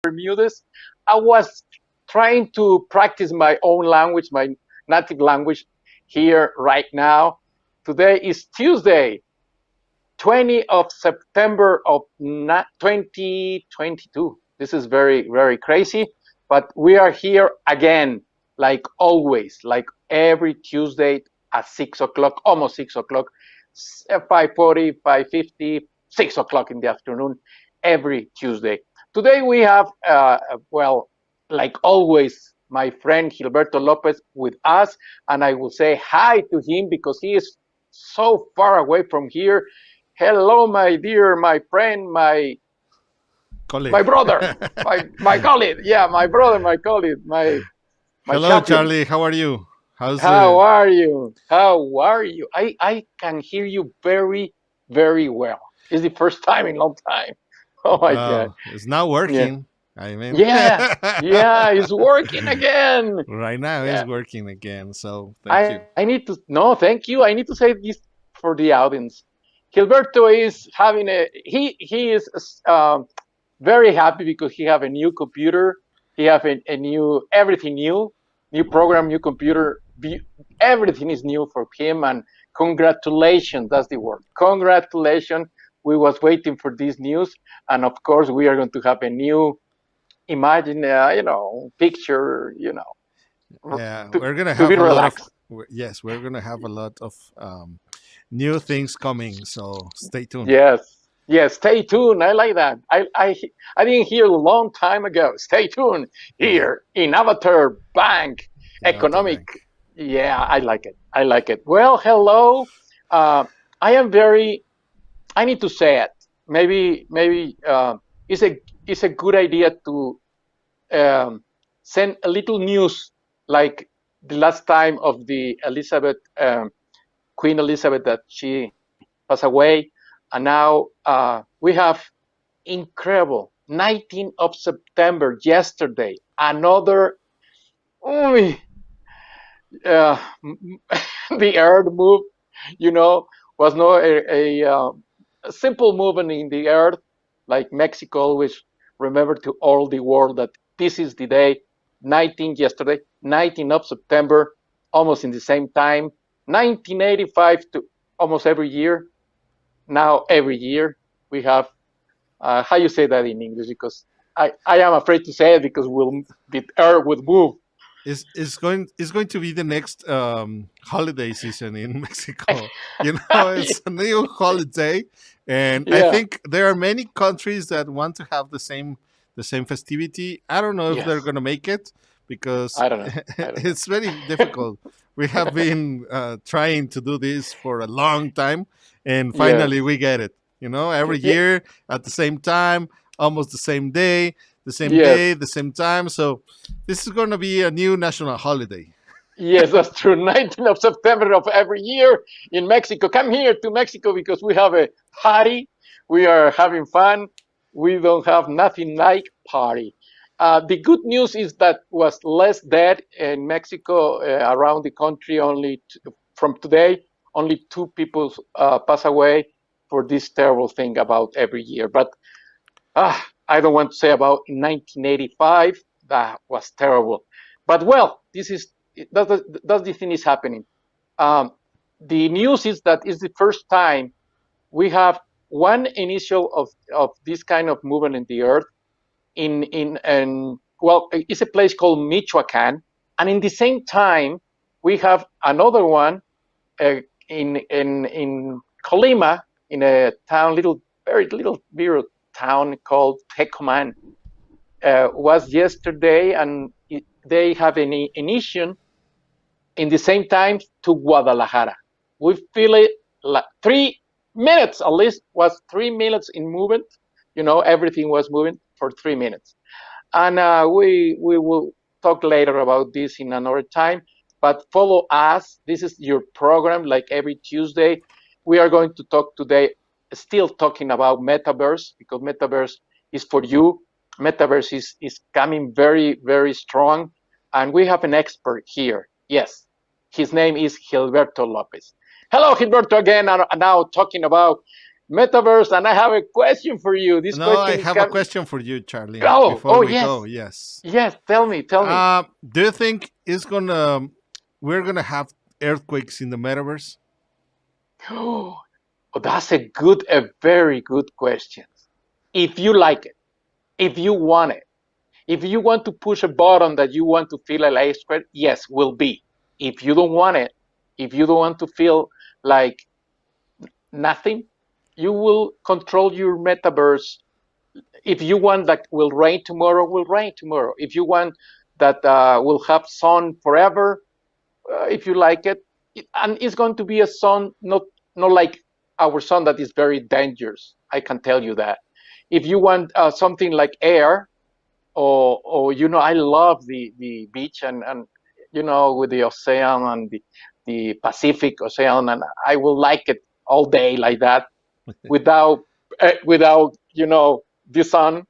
Bermudez. I was trying to practice my own language, my native language here right now. Today is Tuesday, 20th of September of 2022. This is very, very crazy, but we are here again, like always, like every Tuesday at 6 o'clock, almost 6 o'clock, 5:40, 5:50, 6 o'clock in the afternoon, every Tuesday. Today we have, well, like always, my friend Gilberto Lopez with us, and I will say hi to him because he is so far away from here. Hello, my dear, my friend, my Colleague. brother, my colleague. Yeah, my brother, my colleague, my Hello, champion. Charlie. How are you? How's How the? are you? How are you? I can hear you very, very well. It's the first time in a long time. Oh my God. Well, it's now Yeah. working. I mean, Yeah. Yeah. It's working again. right now it's Yeah. working again. So thank you. I need to, no, thank you. I need to say this for the audience. Gilberto is having he is very happy because he have a new computer. He have a new, everything new program, new computer. Everything is new for him. And congratulations, that's the word. Congratulations. We was waiting for this news, and of course we are going to have a new imagine, picture, Yeah, to we're gonna to be have a lot of. relaxed. Yes, we're gonna have a lot of new things coming. So stay tuned. Yes. Yes, stay tuned. I like that. I didn't hear a long time ago. Stay tuned Yeah, here in Avatar Bank Avatar Economic. Bank. Yeah, I like it. I like it. Well, hello. Uh, I am very. I need to say it. Maybe it's a good idea to um, send a little news like the last time of the Elizabeth Queen Elizabeth that she passed away, and now we have incredible 19th of September yesterday. Another, uh, the earth move, you know, was not a simple movement in the earth, like Mexico always remember to all the world that this is the day, 19th yesterday, 19th of September, almost in the same time, 1985 to almost every year. Now every year we have, how you say that in English, because I am afraid to say it because the earth would move. Is going to be the next holiday season in Mexico. It's a new holiday, and I Yeah. think there are many countries that want to have the same festivity. I don't know if they're Yes. going to make it because I don't know. I don't know. it's very difficult. We have been trying to do this for a long time, and finally Yes. we get it. Every Yeah. year at the same time, almost the same day, Yes. the same time. So this is going to be a new national holiday. Yes, that's true. 19th of September of every year in Mexico. Come here to Mexico because we have a party. We are having fun. We don't have nothing like party. The good news is that was less dead in Mexico around the country. From today, only two people pass away for this terrible thing about every year. But I don't want to say about 1985. That was terrible. But well, that's the thing is happening. Um, the news is that it's the first time we have one initial of this kind of movement in the earth in well, it's a place called Michoacan, and in the same time we have another one uh, in Colima, in a town, very little town called Tecoman. Was yesterday, and they have an initiation in the same time to Guadalajara. We feel it like 3 minutes at least, was 3 minutes in movement. Everything was moving for 3 minutes. And we will talk later about this in another time. But follow us. This is your program, like every Tuesday. We are going to talk today, still talking about Metaverse, because Metaverse is for you. Metaverse is coming very, very strong. And we have an expert here. Yes, his name is Gilberto Lopez. Hello, Gilberto, again. And now talking about Metaverse, and I have a question for you. This No, I question is have a coming. question for you, Charlie. Oh, Before oh we go, yes, yes. yes. Tell me, tell me. Do you think we're gonna have earthquakes in the metaverse? Oh, that's a very good question. If you like it, if you want it, if you want to push a button that you want to feel a light square, yes, will be. If you don't want it, if you don't want to feel like nothing, you will control your metaverse. If you want that will rain tomorrow. If you want that will have sun forever, if you like it, and it's going to be a sun, not like our sun that is very dangerous. I can tell you that. If you want something like air, or I love the beach, and with the ocean and the Pacific Ocean, and I will like it all day like that, without the sun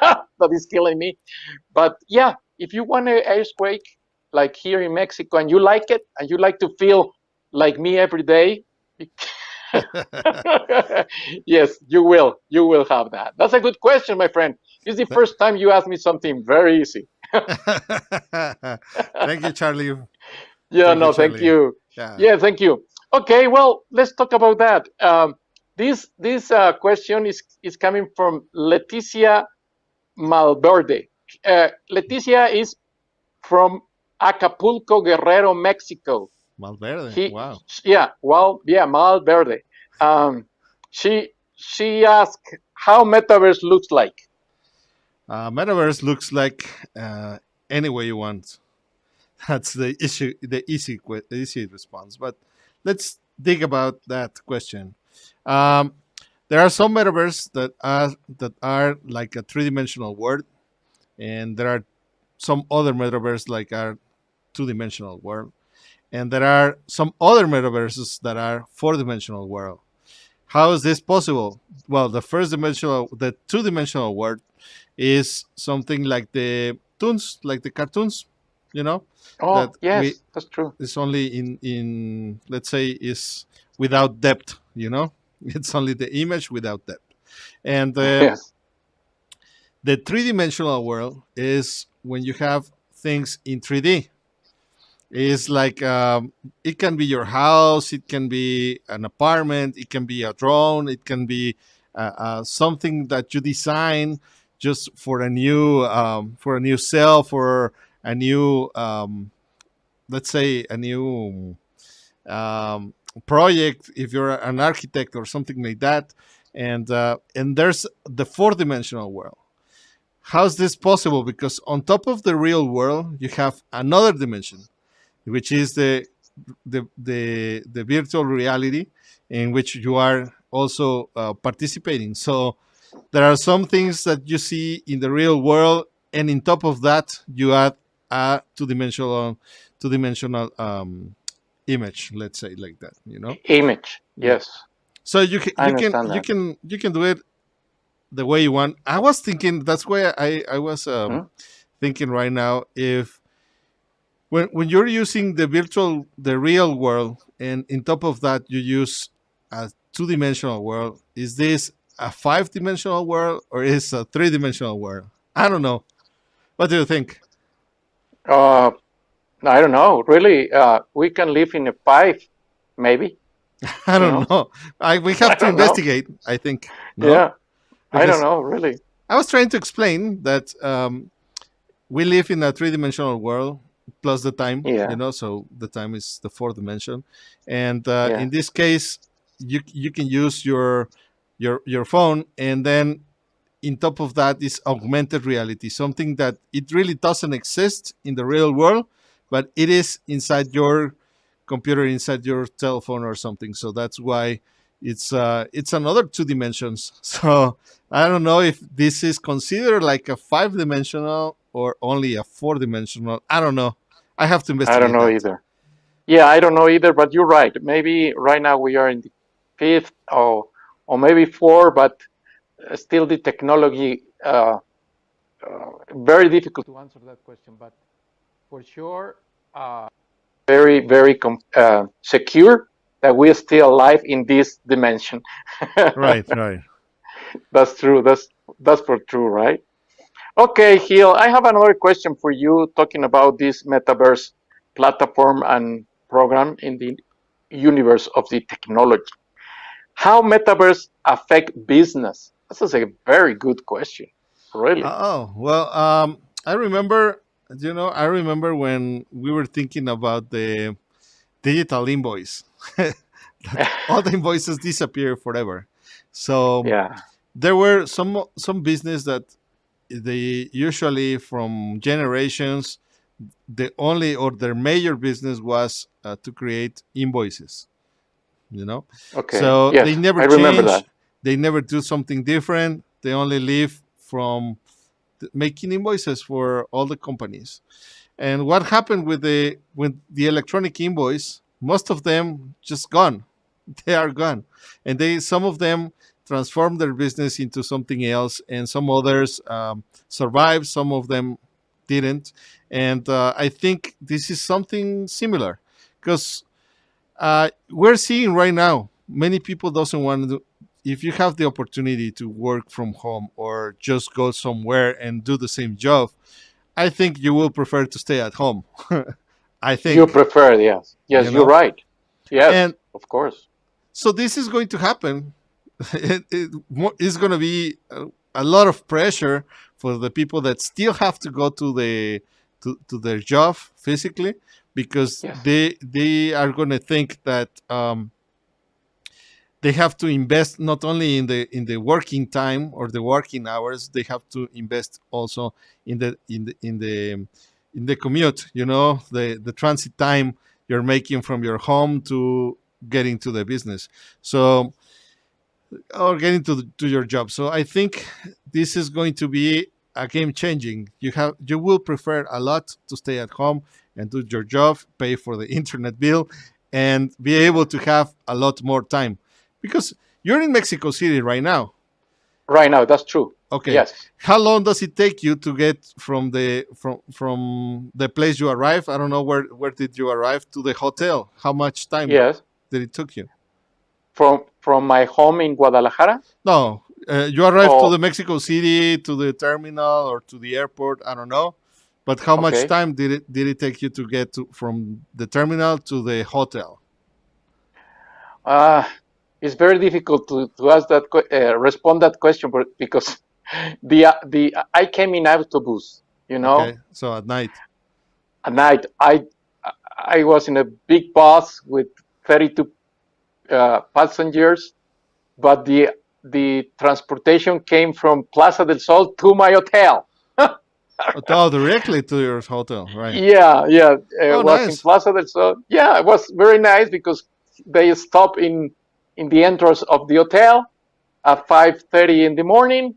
that is killing me. But yeah, if you want an earthquake like here in Mexico, and you like it, and you like to feel like me every day, yes, you will have that. That's a good question, my friend. This is the first time you asked me something very easy. Thank you, Charlie. Yeah, Thank you, no, thank Charlie. you. Yeah, Yeah, thank you. Okay, well, let's talk about that. This question is coming from Leticia Malverde. Leticia is from Acapulco, Guerrero, Mexico. Malverde. He, Wow. yeah, well, yeah, Malverde. Um, she asked how Metaverse looks like. Metaverse looks like any way you want. That's the issue, the easy response. But let's dig about that question. Um, there are some metaverse that are like a three-dimensional world, and there are some other metaverse like are two-dimensional world, and there are some other metaverses that are four-dimensional world. How is this possible? Well, the two-dimensional world is something like the toons, like the cartoons, you know, that Oh, we yes, that's true. is only in let's say is without depth. It's only the image without depth, and Yes. the three-dimensional world is when you have things in 3D. It's like it can be your house, it can be an apartment, it can be a drone, it can be something that you design just for a new cell, for a new let's say a new um, project. If you're an architect or something like that, and there's the four-dimensional world. How's this possible? Because on top of the real world, you have another dimension, which is the virtual reality in which you are also participating. So there are some things that you see in the real world, and in top of that, you add a two dimensional image. Let's say like that. Image. Yeah. Yes, So you can I you can understand you that. can you can do it the way you want. I was thinking that's why I was Hmm? thinking right now if when you're using the real world, and in top of that you use a two-dimensional world, is this a five-dimensional world or is a three-dimensional world? I don't know. What do you think? Uh, I don't know. Really, we can live in a pipe, maybe. I You don't know, know. We I have to don't know. investigate, I think. No, Yeah, I don't because know. Really. I was trying to explain that we live in a three-dimensional world plus the time, Yeah, so the time is the fourth dimension, and yeah. in this case you can use your phone, and then in top of that is augmented reality, something that it really doesn't exist in the real world, but it is inside your computer, inside your telephone or something. So that's why it's another two dimensions. So I don't know if this is considered like a five-dimensional or only a four-dimensional. I don't know. I have to I don't investigate know that. either. Yeah, I don't know either. But you're right. Maybe right now we are in the fifth, or maybe four, but still the technology. Very difficult to answer that question, but for sure, very, very secure. that we're still alive in this dimension. Right, right. That's true. That's for true, right? Okay, Hill, I have another question for you talking about this metaverse platform and program in the universe of the technology. How metaverse affect business? This is a very good question, really. Oh well, I remember. I remember when we were thinking about the digital invoice. That all the invoices disappear forever. So Yeah. there were some business that they usually from generations the only or their major business was to create invoices. You know, Okay. so they Yes, never I remember that. change. They never do something different. They only live from making invoices for all the companies. And what happened with the electronic invoice? Most of them just gone. They are gone, and they some of them transform their business into something else, and some others survived. Some of them didn't, and I think this is something similar because we're seeing right now many people doesn't want to do, if you have the opportunity to work from home or just go somewhere and do the same job, I think you will prefer to stay at home. I You think, prefer, yes. you Yes, you're know. right. Yes, And of course. so this is going to happen. It's going to be a lot of pressure for the people that still have to go to their job physically, because Yes. they are going to think that they have to invest not only in the working time or the working hours. They have to invest also in the commute, the transit time you're making from your home to getting to the business, so or getting to your job. So I think this is going to be a game changing. You will prefer a lot to stay at home and do your job, pay for the internet bill, and be able to have a lot more time, because you're in Mexico City right now. Right now, that's true. Okay, Yes. how long does it take you to get from the place you arrive? I don't know, where did you arrive to the hotel? How much time Yes. did it took you? From my home in Guadalajara. No, you arrived to the Oh, Mexico City, to the terminal, or to the airport. I don't know, but how much okay. time did it take you to get from the terminal to the hotel? Uh, it's very difficult to ask that respond that question, but because the I came in autobus, you know, Okay, so at night. at night. I was in a big bus with 32 passengers, but the transportation came from Plaza del Sol to my hotel. Oh, directly to your hotel, right? Yeah, yeah, Oh, it was in nice. Plaza del Sol. Yeah, it was very nice because they stop in the entrance of the hotel at 5:30 in the morning.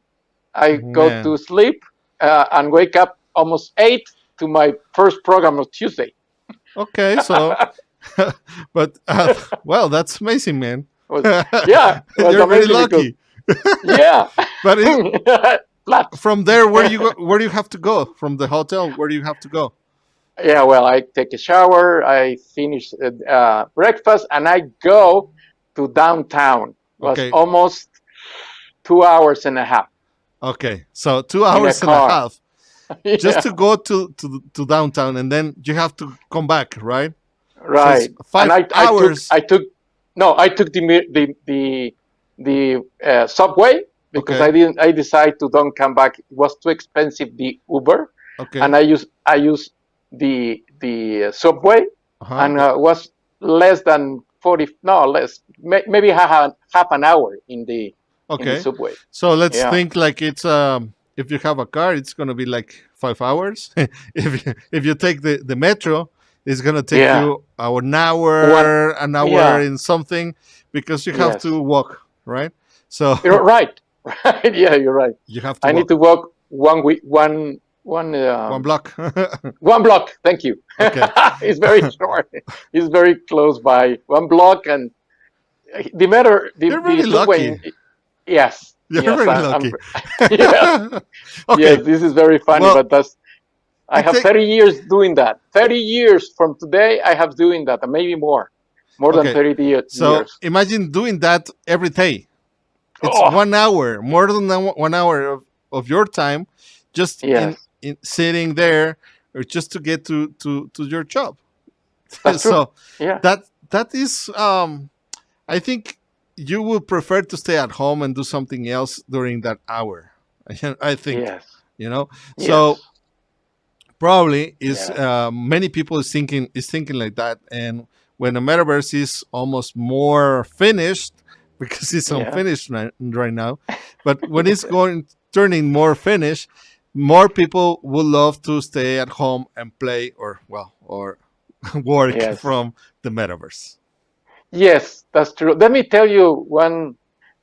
I go to Man. sleep and wake up almost 8 to my first program of Tuesday. Okay, so, but well, that's amazing, man. Was Yeah, it was You're very amazing because lucky. yeah. But Flat. from there, where do you have to go? From the hotel, where do you have to go? Yeah, well, I take a shower, I finish breakfast, and I go to downtown. It was Okay, almost 2 hours and a half okay. So two in a hours and a car. half just Yeah, to go to downtown, and then you have to come back, right? So it's right. And five I took hours. I took no, I took the subway because Okay, I decided to don't come back. It was too expensive the Uber, okay. and I use the subway, Uh-huh. and was less than 40, no less, maybe half an hour in the Okay. subway. So let's Yeah, think like it's if you have a car, it's gonna be like 5 hours. If you take the metro, it's gonna take yeah, you one, an hour yeah, and something, because you have to yes, walk, right? So you're right, right, yeah, you're right. you have to I need to walk walk one week, one one block. 1 block. Thank you. Okay. It's very short. It's very close by 1 block, and the matter You're the very subway. lucky. Yes, You're yes, very lucky. yes, yes. Okay. This is very funny, Well, but I it have take 30 years doing that. 30 years from today, I have doing that, and maybe more. more than Okay. 30 So years. imagine doing that every day. It's Oh, 1 hour, more than 1 hour of your time, just yes, in sitting there, or just to get to your job. that's true. So Yeah, that is, I think you would prefer to stay at home and do something else during that hour. I think, yes, you know. So yes, probably is, yes, many people is thinking like that, and when the metaverse is almost more finished, because it's yeah. unfinished right now, but when it's going turning more finished, more people would love to stay at home and play, or well, or work Yes, from the metaverse. yes, that's true. Let me tell you one.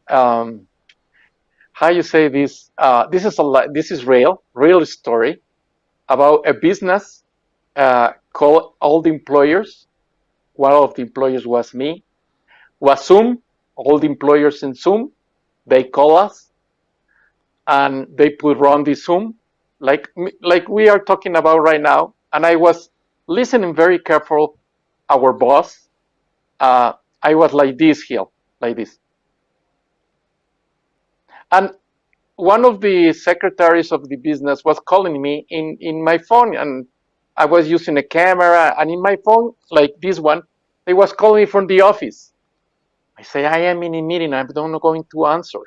Um, how you say this? This is this is real story about a business called Old Employers. One of the employers was me. Was Zoom. All the employers in Zoom. They call us and they put run the Zoom like we are talking about right now. And I was listening very careful. Our boss. Uh, I was like this here, like this, and one of the secretaries of the business was calling me in my phone, and I was using a camera, and in my phone, like this one, they was calling me from the office. I say, I am in a meeting, I'm not going to answer.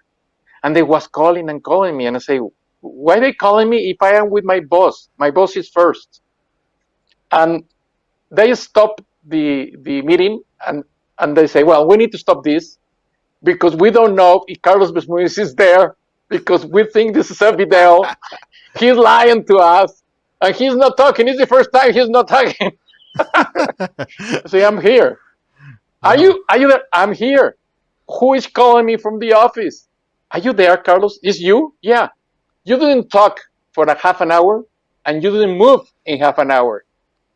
And they was calling and calling me, and I say, why are they calling me if I am with my boss? My boss is first. And they stop the meeting, and they say, well, we need to stop this because we don't know if Carlos Besmuis is there because we think this is a video. He's lying to us, and he's not talking. It's the first time he's not talking. I say, I'm here. Are Uh, you? Are you there? I'm here. Who is calling me from the office? Are you there, Carlos? Is you? Yeah. You didn't talk for a half an hour, and you didn't move in half an hour.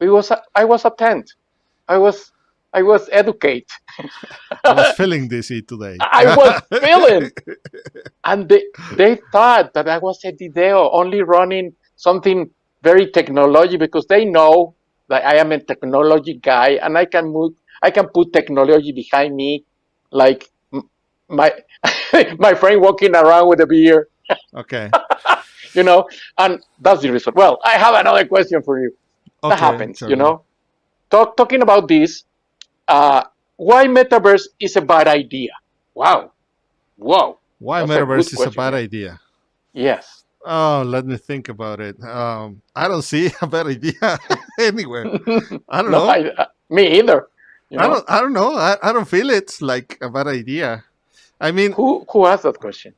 I was attent. I was I was educate. I was feeling dizzy today. I was feeling, and they thought that I was a video only running something very technology because they know that I am a technology guy and I can put technology behind me, like my my friend walking around with a beer, Okay. you know, and that's the reason. Well, I have another question for you. That Okay, happens, you Charlie. know. Talking about this, uh, why metaverse is a bad idea? Wow, whoa, Why that's a good metaverse is a question. bad Yeah. idea? Yes. Oh, let me think about it. I don't see a bad idea anywhere. I don't No, know. me either. You know, I don't know. I don't feel it's like a bad idea. I mean, who asked that question?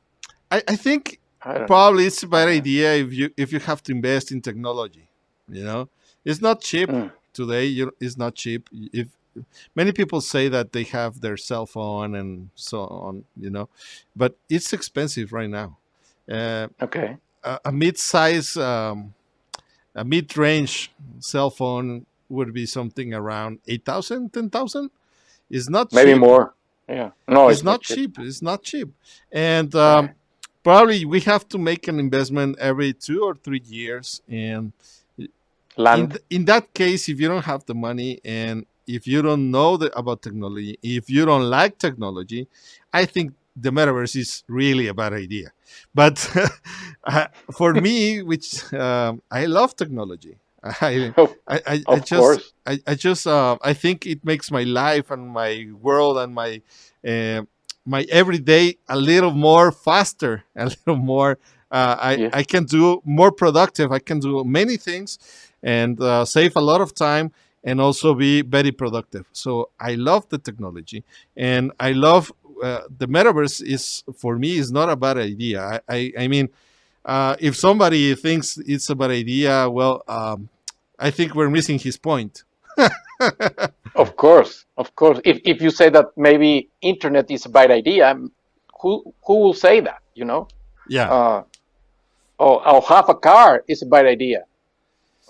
I think I don't know. probably it's a I bad don't know. idea if you have to invest in technology. You know, it's not cheap Mm, today. It's not cheap. If many people say that they have their cell phone and so on, but it's expensive right now. Uh, okay, a mid-size, a mid-range cell phone would be something around 8,000, 10,000. It's not maybe cheap. more. Yeah. No, It's it's not not cheap. cheap. It's not cheap. And Right. probably we have to make an investment every 2 or 3 years. And Land. in that case, if you don't have the money and if you don't know about technology, if you don't like technology, I think the metaverse is really a bad idea. But for me, which I love technology, I Of, I of just course. I think it makes my life and my world and uh, my everyday a little more faster, a little more. Yes. I can do more productive. I can do many things and save a lot of time and also be very productive. So I love the technology and I love the metaverse. Is for me is not a bad idea. I mean, if somebody thinks it's a bad idea, well, I think we're missing his point. Of course. Of course. If you say that maybe internet is a bad idea, who will say that? You know. Yeah. Uh, or have a car is a bad idea.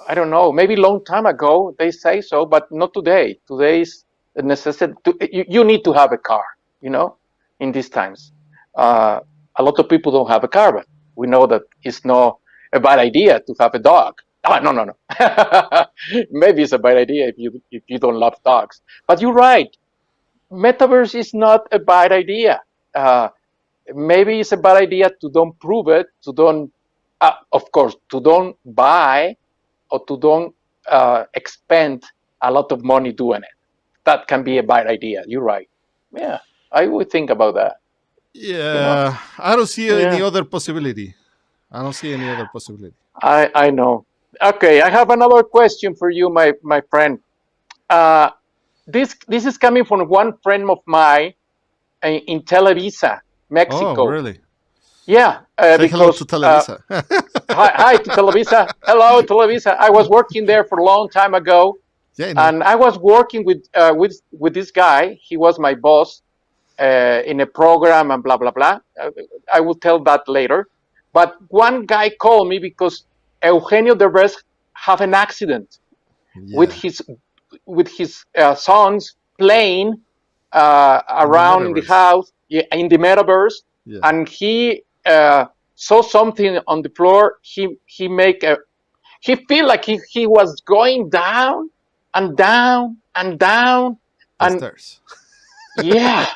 I don't know. Maybe long time ago they say so, but not today. Today's a necessity. You need to have a car. You know, in these times, uh, a lot of people don't have a car, but we know that it's not a bad idea to have a dog. Oh, no, no, no. Maybe it's a bad idea if you don't love dogs. But you're right. Metaverse is not a bad idea. Uh, Maybe it's a bad idea to don't prove it, to don't, of course, to don't buy or to don't expend a lot of money doing it. That can be a bad idea. You're right. Yeah, I would think about that. You know. Yeah, I don't see any Yeah, other possibility. I don't see any other possibility. I know. Okay, I have another question for you, my friend. Uh, this is coming from one friend of mine in Televisa, Oh, Mexico. really? Yeah, Say hello to because Televisa. hi to Televisa. Hello, Televisa. I was working there for a long time ago, Yeah, I know. and I was working with this guy. He was my boss in a program and blah blah blah. I will tell that later. But one guy called me because Eugenio Derbez have an accident with Yeah, his sons playing in the around the metaverse. house, yeah, in the metaverse, Yeah, and he saw something on the floor. He feel like he was going down and down and down, the and stairs. yeah,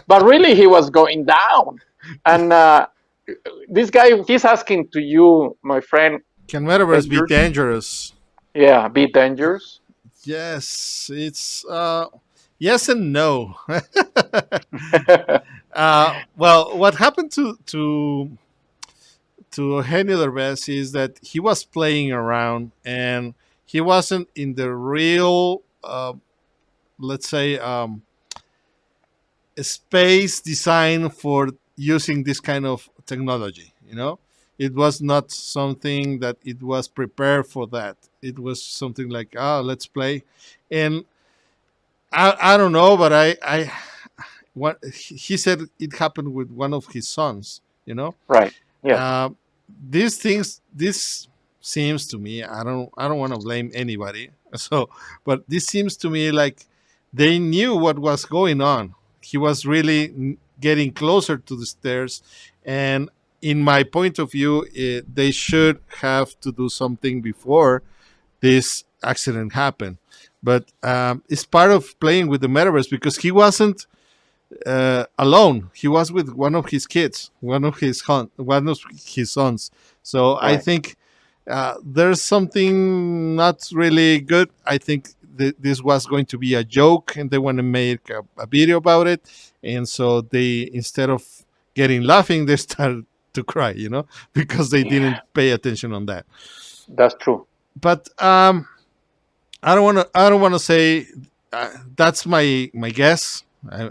but really he was going down. And this guy, he's asking to you, my friend, Can metaverse be dangerous? dangerous? Yeah, be dangerous. Yes, it's yes and no. Well, what happened to Eugenio Derbez is that he was playing around and he wasn't in the real, let's say, space design for using this kind of technology. You know, it was not something that it was prepared for that. It was something like, oh, let's play, and I don't know, but I what he said it happened with one of his sons. You know, Right. Yes. uh, these things, this seems to me, I don't want to blame anybody. So, but this seems to me like they knew what was going on. He was really getting closer to the stairs, and in my point of view, they should have to do something before this accident happened. But it's part of playing with the metaverse because he wasn't alone. He was with one of his kids, one of his sons. So I Right. think there's something not really good. I think this was going to be a joke, and they want to make a video about it. And so they, instead of getting laughing, they started to cry. You know, because they Yeah, didn't pay attention on that. that's true. But I don't want to. I don't want to say that's my guess.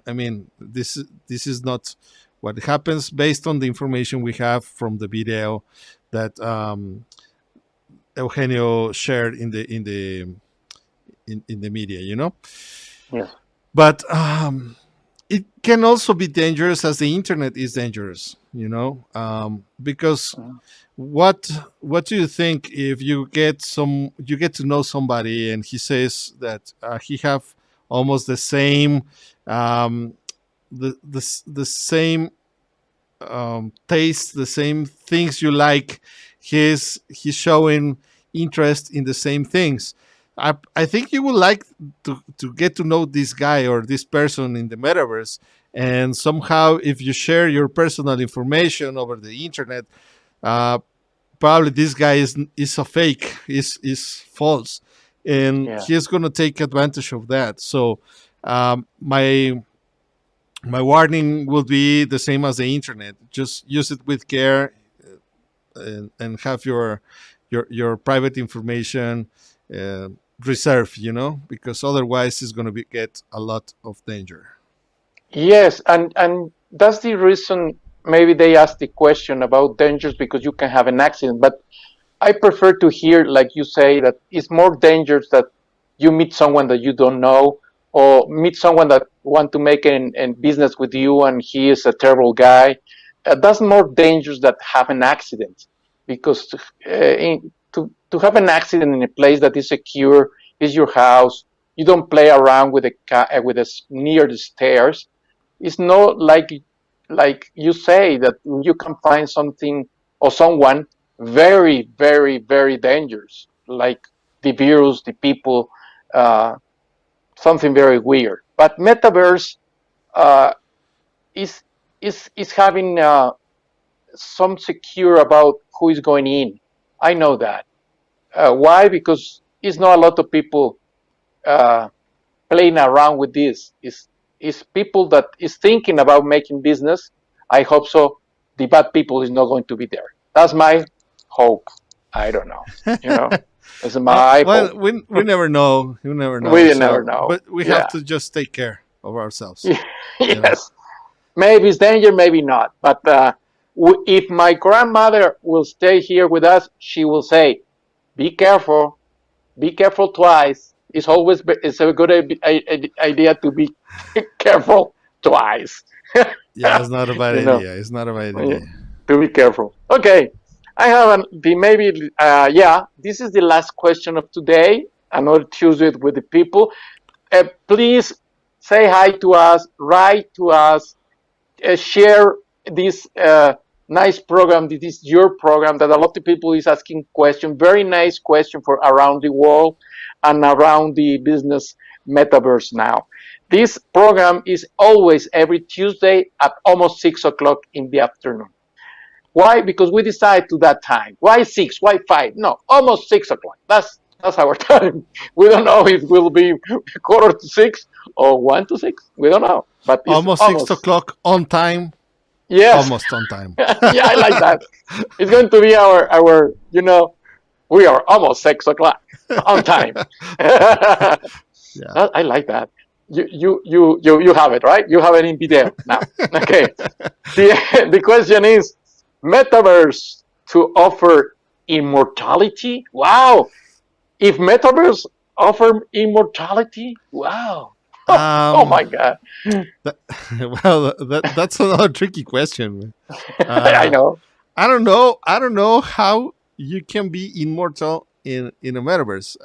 I mean, this is not what happens based on the information we have from the video that Eugenio shared in the media. You know, Yes. but it can also be dangerous as the internet is dangerous. You know, because Mhm. what what do you think if you get to know somebody and he says that he have almost the same um, the same taste, the same things you like. He's showing interest in the same things. I think you would like to get to know this guy or this person in the metaverse, and somehow if you share your personal information over the internet, uh, probably this guy is a fake, is false, and Yeah. he's going to take advantage of that. So my warning will be the same as the internet. Just use it with care, and have your private information uh, reserved. You know, because otherwise it's going to get a lot of danger. Yes, and that's the reason maybe they asked the question about dangers because you can have an accident. But I prefer to hear, like you say, that it's more dangerous that you meet someone that you don't know, or meet someone that want to make an business with you and he is a terrible guy. That's more dangerous that have an accident because to have an accident in a place that is secure is your house. You don't play around with near the stairs. It's not like you say that you can find something or someone very, very, very dangerous, like the virus, the people, uh, something very weird. But Metaverse uh, is is having some secure about who is going in. I know that. Why? Because it's not a lot of people uh, playing around with this. Is people that is thinking about making business. I hope so. The bad people is not going to be there. That's my hope. I don't know. You know, it's my hope. Well, we never know. You never know. We never So, know. but we have Yeah. to just take care of ourselves. You know. Yes. Maybe it's danger, maybe not. But if my grandmother will stay here with us, she will say, "Be careful. Be careful twice." It's a good idea to be careful twice. Yeah, it's not a bad you know, idea. It's not a bad yeah, idea. to be careful. Okay, I have the maybe. Yeah, this is the last question of today. Another Tuesday with the people. Please say hi to us. Write to us, share this nice program. This is your program that a lot of people is asking question. Very nice question for around the world and around the business metaverse now. This program is always every Tuesday at almost 6 o'clock in the afternoon. Why? Because we decide to that time. Why 6? Why 5? No, almost 6 o'clock. That's our time. We don't know if it will be quarter to 6 or 1 to 6. We don't know, but it's Almost six almost. o'clock on time. Yes. Almost on time. Yeah, I like that. It's going to be our. We are almost 6 o'clock on time. Yeah. I like that. You have it, right? You have it in video now. Okay. The question is, metaverse to offer immortality? Wow. If metaverse offer immortality? Wow. Oh Um. my God. That, well, that's another tricky question. I Uh, know. I don't know. I don't know how you can be immortal in a metaverse.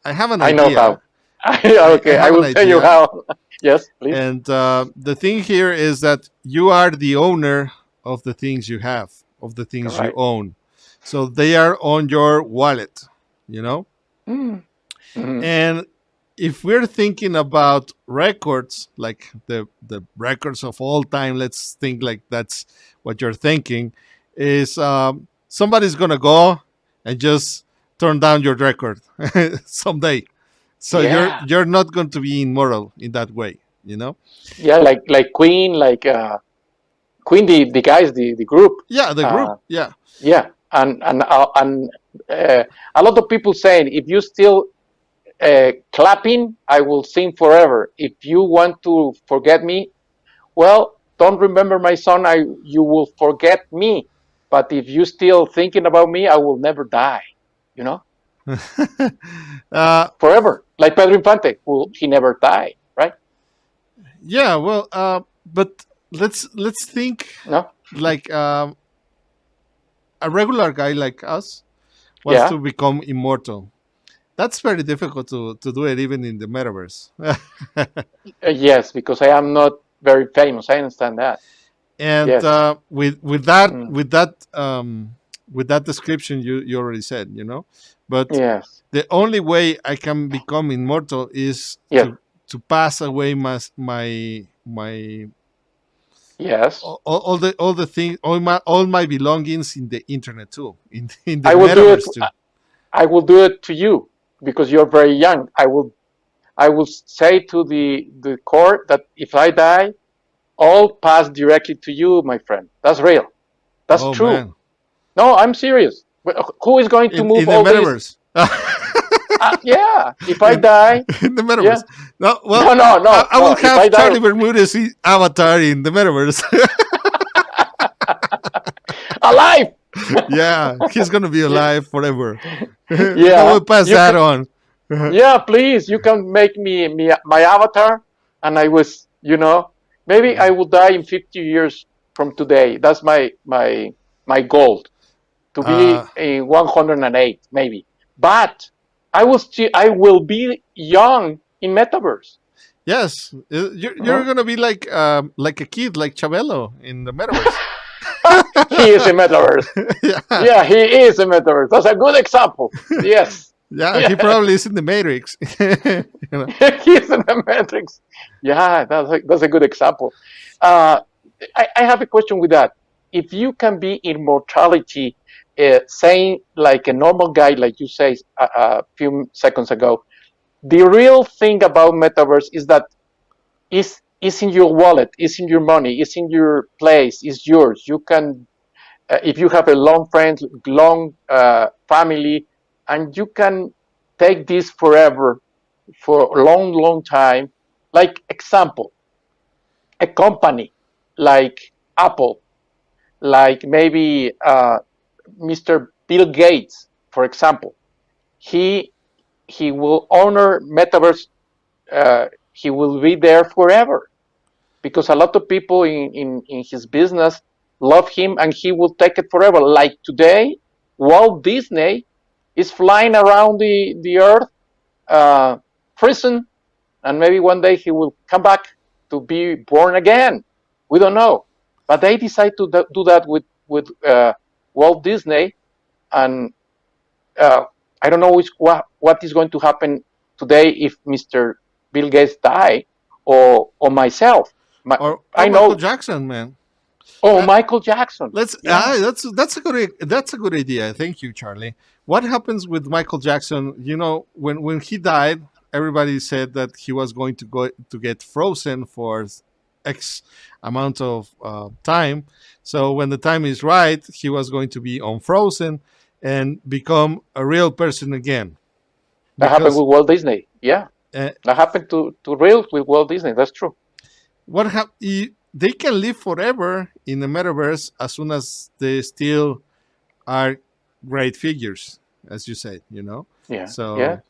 I have an I know idea. how. I Okay, I have an will tell you idea, how. Yes, please. and the thing here is that you are the owner of the things you have, of the All things you right. own. So they are on your wallet, you know. Mm. Mhm. And if we're thinking about records, like the records of all time, let's think like that's what you're thinking, is somebody's gonna go and just turn down your record someday. So Yeah, you're not going to be immortal in that way, you know? yeah, like Queen, like Queen, the guys, the group. Yeah, the Uh, group. Yeah. yeah, and a lot of people saying if you still clapping, I will sing forever. If you want to forget me, well, don't remember my son. You will forget me. But if you still thinking about me, I will never die. You know, uh, forever. Like Pedro Infante, who he never died, right? yeah. Well, but let's think No, like a regular guy like us wants yeah, to become immortal. That's very difficult to do it even in the metaverse. yes, because I am not very famous. I understand that. And Yes, with that mm, with that description you already said, you know. But yes, the only way I can become immortal is yes, to pass away my yes. all the things all my belongings in the internet too, in the I will do it. metaverse too. I will do it to you because you're very young. I will say to the court that if I die, all pass directly to you, my friend. That's real. That's Oh true. man, No, I'm serious. Who is going to move in the all this? metaverse. Yeah, if I in, die, in the yeah. metaverse. No, No, well, no, no, I will no. If I have die Charlie Bermuda's avatar in the metaverse. alive, Yeah, he's gonna be yeah, alive forever. I yeah. will pass You that can, on. yeah, please. You can make me my avatar, and I was, maybe I will die in 50 years from today. That's my goal to Uh, be in 108, maybe. But I will be young in metaverse. yes, you're Uh-huh. gonna be like a kid, like Chabelo in the metaverse. He is a metaverse. Yeah, Yeah, he is a metaverse. That's a good example. Yes. Yeah, he Yes. probably is in the Matrix. You know? He's in the Matrix. Yeah, that's a good example. Uh, I have a question with that. If you can be immortality, saying like a normal guy, like you say a few seconds ago, the real thing about metaverse is that is in your wallet, is in your money, is in your place, is yours. You can, if you have a long friend, long family, and you can take this forever for a long, long time. Like example, a company like Apple, like maybe Mr. Bill Gates, for example, he he will honor metaverse. He will be there forever because a lot of people in his business love him and he will take it forever. Like today, Walt Disney is flying around the earth, uh, prison, and maybe one day he will come back to be born again. We don't know, but they decide to do that with Walt Disney, and uh, I don't know what is going to happen today if Mr. Bill Gates die or myself. Or I Michael know. Jackson, man. Oh, Uh, Michael Jackson. let's Yeah, that's a good idea. Thank you, Charlie. What happens with Michael Jackson? You know, when he died, everybody said that he was going to go to get frozen for X amount of time. So when the time is right, he was going to be unfrozen and become a real person again. that happened Because with Walt Disney. Yeah, uh, that happened to real with Walt Disney. That's true. they can live forever in the metaverse as soon as they still are great figures, as you said, you know. Yeah, yeah, So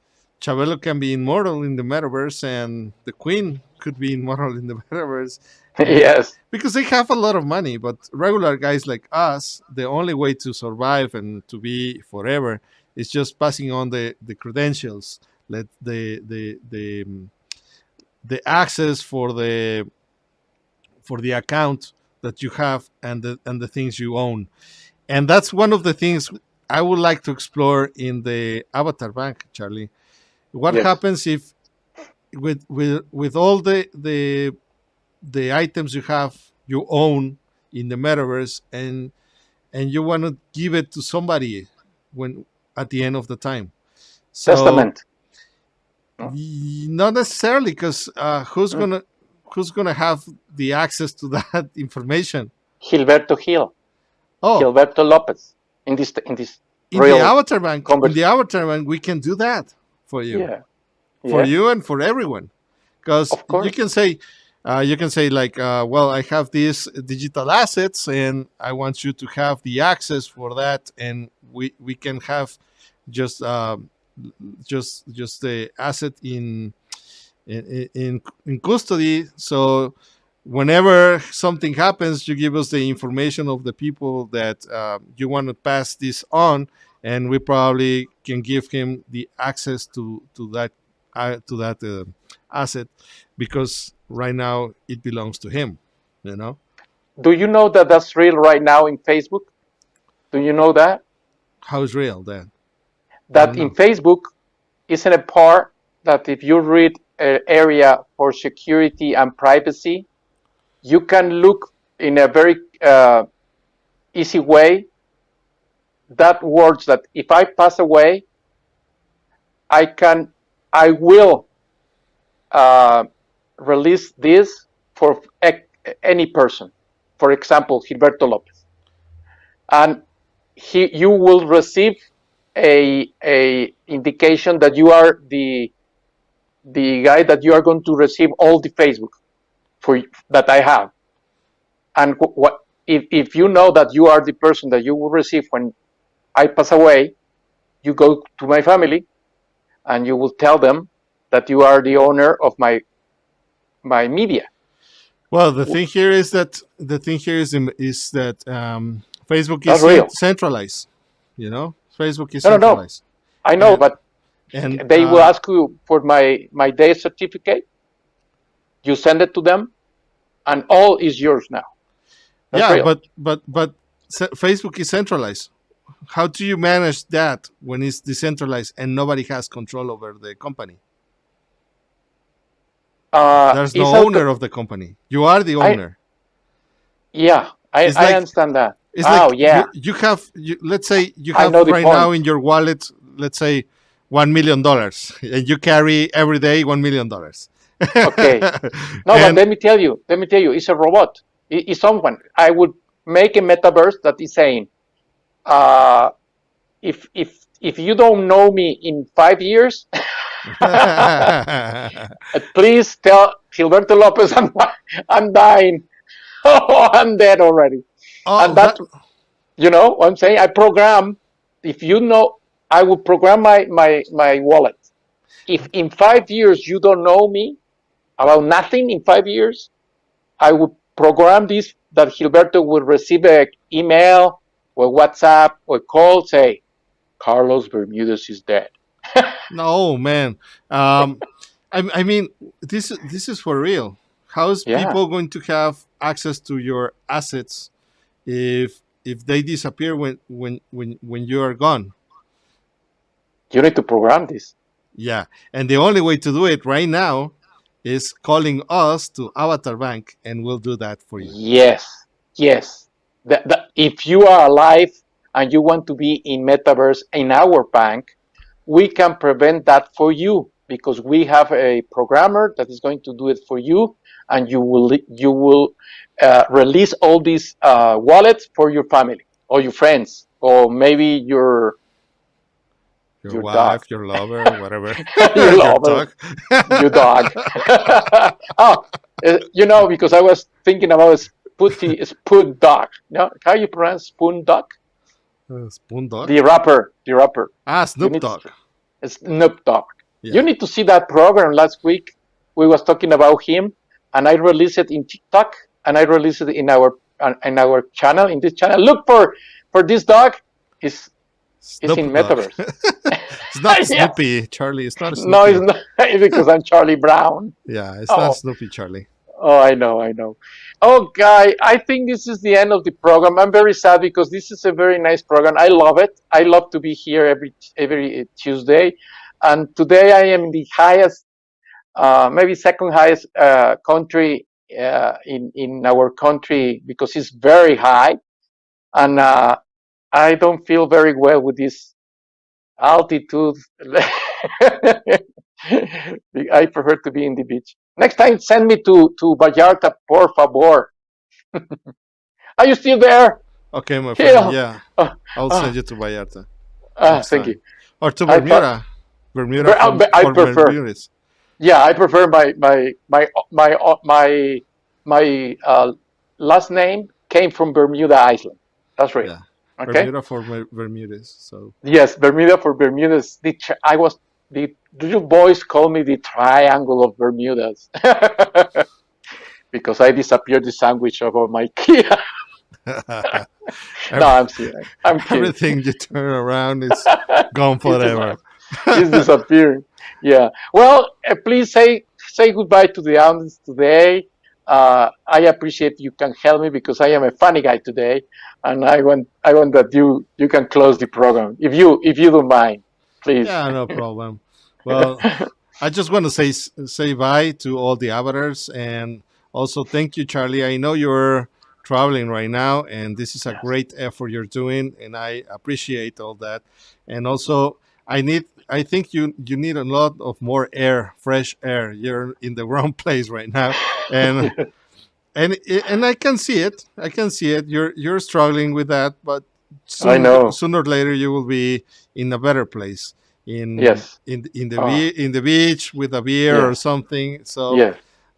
Chabelo can be immortal in the metaverse, and the Queen could be immortal in the metaverse, and yes. because they have a lot of money. But regular guys like us, the only way to survive and to be forever is just passing on the credentials, let the access for the account that you have and the things you own. And that's one of the things I would like to explore in the Avatar Bank, Charlie. What Yes, happens if with all the items you own in the metaverse, and you want to give it to somebody when at the end of the time? So Testament. No? not necessarily, because Mm. who's gonna have the access to that information? Gilberto Gil, Oh, Gilberto Lopez in this in the real Avatar Bank, conversation. we can do that for you, Yeah, yeah, and for everyone, because of course. you can say like, well, I have these digital assets and I want you to have the access for that, and we can have just just the asset in custody. So whenever something happens, you give us the information of the people that you want to pass this on, and we probably can give him the access to that asset, because right now it belongs to him. You know Do you know that that's real right now in Facebook? Do you know that? how is real then? I That don't in know. Facebook isn't a part that if you read an area for security and privacy, you can look in a very easy way that words that if I pass away, I can, I will uh, release this for any person. For example, Gilberto Lopez, and you will receive a indication that you are the guy that you are going to receive all the Facebook for that I have. And what if you know that you are the person that you will receive when I pass away, you go to my family and you will tell them that you are the owner of my media. Well, the thing here is that Facebook is That's real. centralized. You know, Facebook is No, no, no. centralized, I know, and but and they will ask you for my death certificate. You send it to them, and all is yours now. That's yeah, real. but Facebook is centralized. how do you manage that when it's decentralized and nobody has control over the company? There's no It's owner auto. of the company. You are the I owner. Yeah, It's I like understand that. it's Oh like yeah, you have let's say you I have know the right now point. in your wallet, let's say $1 million, and you carry every day $1 million. Okay. No, but And let me tell you, it's a robot. It's someone. I would make a metaverse that is saying, uh, if you don't know me in 5 years, please tell Gilberto Lopez I'm dying. Oh, I'm dead already. oh, And that, that what I'm saying, I program. If you know, I would program my wallet. If in 5 years you don't know me about nothing in 5 years, I would program this that Gilberto would receive an email or WhatsApp or call say Carlos Bermudez is dead. no man. Um, I mean, this is for real. How is Yeah, people going to have access to your assets if they disappear when you are gone? you need to program this. Yeah, and the only way to do it right now is calling us to Avatar Bank, and we'll do that for you. Yes, yes. If you are alive and you want to be in Metaverse in our bank, we can prevent that for you because we have a programmer that is going to do it for you, and you will release all these wallets for your family or your friends or maybe Your your dog, wife, your lover, whatever, your your lover, dog. your dog. Oh, because I was thinking about spoon dog. No, how you pronounce spoon dog? Spoon dog. The rapper. Ah, You Snoop need Dogg. Snoop Dogg. You Yeah. need to see that program last week. We was talking about him, and I released it in TikTok, and I released it in our channel. In this channel, look for this dog. Is in Snoop Dogg. Metaverse. It's not Yes. Snoopy, Charlie. It's not No, it's Snoopy. not. It's because I'm Charlie Brown. Yeah, it's not Oh, Snoopy, Charlie. oh, I know, I know. Oh, guy, I think this is the end of the program. I'm very sad because this is a very nice program. I love it. I love to be here every Tuesday, and today I am in the highest, maybe second highest country in our country because it's very high, and I don't feel very well with this altitude. I prefer to be in the beach. Next time, send me to Vallarta, por favor. Are you still there? Okay, my friend. Here. Yeah, Uh, I'll uh, send you to Vallarta next Thank you. time, or to I thought, Bermuda. Bermuda I for prefer. Bermudez. Yeah, I prefer my last name came from Bermuda Island. That's real. Yeah, Okay. Bermuda for Bermudez. So Yes, Bermuda for Bermudas. I was the you boys call me the Triangle of Bermudas because I disappeared the sandwich of my Kia. No, every, I'm serious. I'm kidding. everything you turn around is gone It's forever. it's disappearing. Yeah. Well, please say goodbye to the audience today. I appreciate you can help me because I am a funny guy today, and I want that you can close the program if you don't mind, please. Yeah, no problem. Well, I just want to say bye to all the avatars, and also thank you, Charlie. I know you're traveling right now, and this is a Yes. great effort you're doing, and I appreciate all that. And also, I think you need a lot of more air, fresh air. You're in the wrong place right now, and and I can see it. I can see it. You're struggling with that, but I know. sooner or later you will be in a better place Yes. Oh, in the beach with a beer or yes. something. So Yes.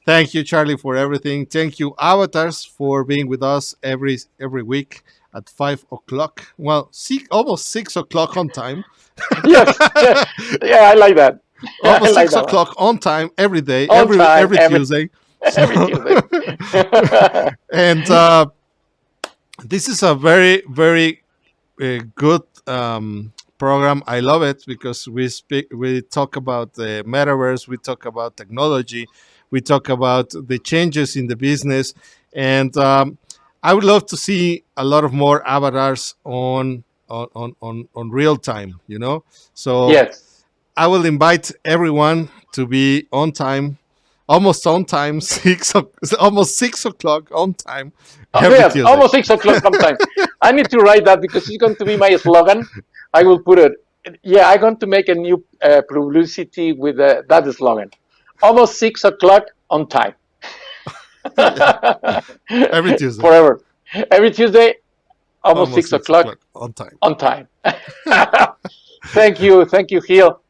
thank you, Charlie, for everything. Thank you, avatars, for being with us every week at 5 o'clock. Well, almost 6 o'clock on time. Yes. Yeah. Yeah. I like that. I Almost like six that one. o'clock on time every day, On time. every Tuesday. So Every Tuesday. and this is a very good program. I love it because we talk about the metaverse, we talk about technology, we talk about the changes in the business, and I would love to see a lot of more avatars on real time. So Yes. I will invite everyone to be on time, almost on time, almost 6 o'clock on time Oh, every yes, Tuesday. almost 6 o'clock sometime. I need to write that because it's going to be my slogan. I will put it. Yeah, I'm going to make a new publicity with that slogan. Almost 6 o'clock on time. Yeah, every Tuesday, Forever. Every Tuesday, almost almost six six o'clock o'clock on time. on time. Thank you. Thank you, Gil.